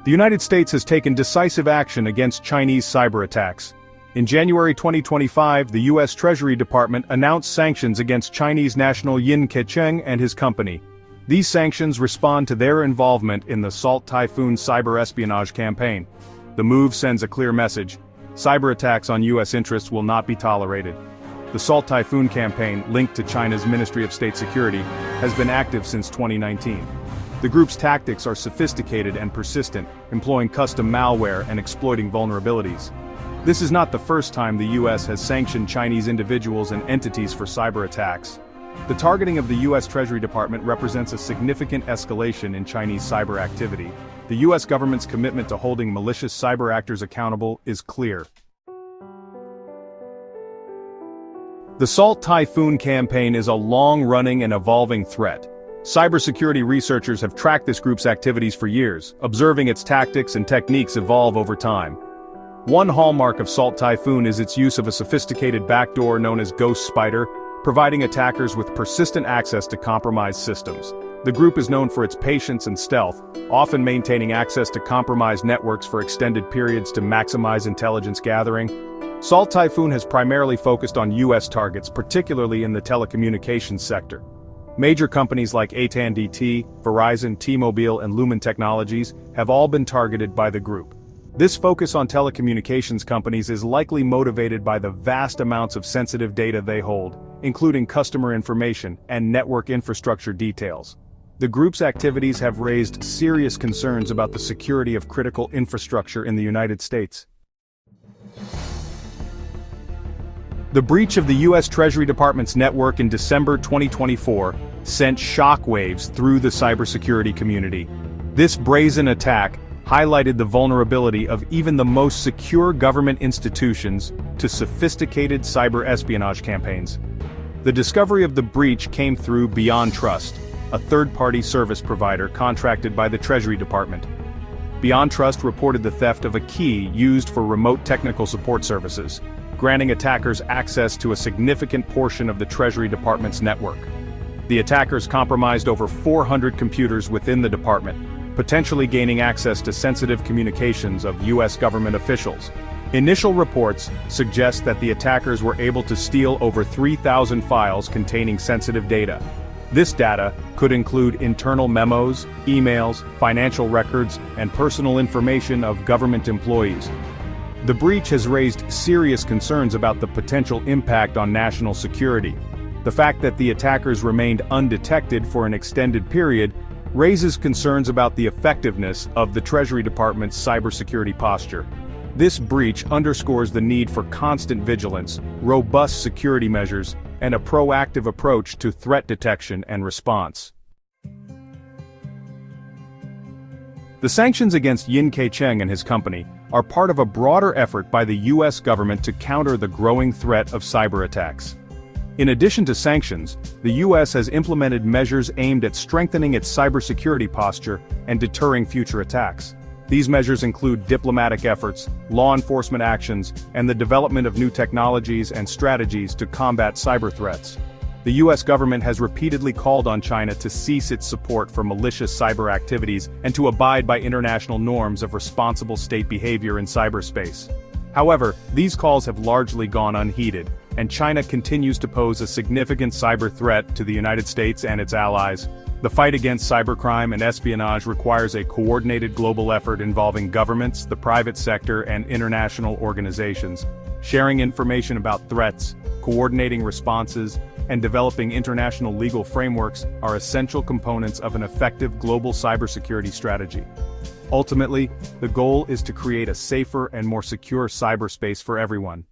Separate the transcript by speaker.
Speaker 1: The United States has taken decisive action against Chinese cyber attacks. In January 2025, the U.S. Treasury Department announced sanctions against Chinese national Yin Keqiang and his company. These sanctions respond to their involvement in the Salt Typhoon cyber espionage campaign. The move sends a clear message: cyber attacks on U.S. interests will not be tolerated. The Salt Typhoon campaign, linked to China's Ministry of State Security, has been active since 2019. The group's tactics are sophisticated and persistent, employing custom malware and exploiting vulnerabilities. This is not the first time the U.S. has sanctioned Chinese individuals and entities for cyber attacks. The targeting of the U.S. Treasury Department represents a significant escalation in Chinese cyber activity. The U.S. government's commitment to holding malicious cyber actors accountable is clear. The Salt Typhoon campaign is a long-running and evolving threat. Cybersecurity researchers have tracked this group's activities for years, observing its tactics and techniques evolve over time. One hallmark of Salt Typhoon is its use of a sophisticated backdoor known as Ghost Spider, providing attackers with persistent access to compromised systems. The group is known for its patience and stealth, often maintaining access to compromised networks for extended periods to maximize intelligence gathering. Salt Typhoon has primarily focused on U.S. targets, particularly in the telecommunications sector. Major companies like AT&T, Verizon, T-Mobile, and Lumen Technologies have all been targeted by the group. This focus on telecommunications companies is likely motivated by the vast amounts of sensitive data they hold, including customer information and network infrastructure details. The group's activities have raised serious concerns about the security of critical infrastructure in the United States. The breach of the U.S. Treasury Department's network in December 2024 sent shockwaves through the cybersecurity community. This brazen attack highlighted the vulnerability of even the most secure government institutions to sophisticated cyber espionage campaigns. The discovery of the breach came through Beyond Trust, a third-party service provider contracted by the Treasury Department. Beyond Trust reported the theft of a key used for remote technical support services, granting attackers access to a significant portion of the Treasury Department's network. The attackers compromised over 400 computers within the department, potentially gaining access to sensitive communications of U.S. government officials. Initial reports suggest that the attackers were able to steal over 3,000 files containing sensitive data. This data could include internal memos, emails, financial records, and personal information of government employees. The breach has raised serious concerns about the potential impact on national security. The fact that the attackers remained undetected for an extended period raises concerns about the effectiveness of the Treasury Department's cybersecurity posture. This breach underscores the need for constant vigilance, robust security measures, and a proactive approach to threat detection and response. The sanctions against Yin Keqiang and his company are part of a broader effort by the U.S. government to counter the growing threat of cyber attacks. In addition to sanctions, the U.S. has implemented measures aimed at strengthening its cybersecurity posture and deterring future attacks. These measures include diplomatic efforts, law enforcement actions, and the development of new technologies and strategies to combat cyber threats. The U.S. government has repeatedly called on China to cease its support for malicious cyber activities and to abide by international norms of responsible state behavior in cyberspace. However, these calls have largely gone unheeded, and China continues to pose a significant cyber threat to the United States and its allies. The fight against cybercrime and espionage requires a coordinated global effort involving governments, the private sector, and international organizations. Sharing information about threats, coordinating responses, and developing international legal frameworks are essential components of an effective global cybersecurity strategy. Ultimately, the goal is to create a safer and more secure cyberspace for everyone.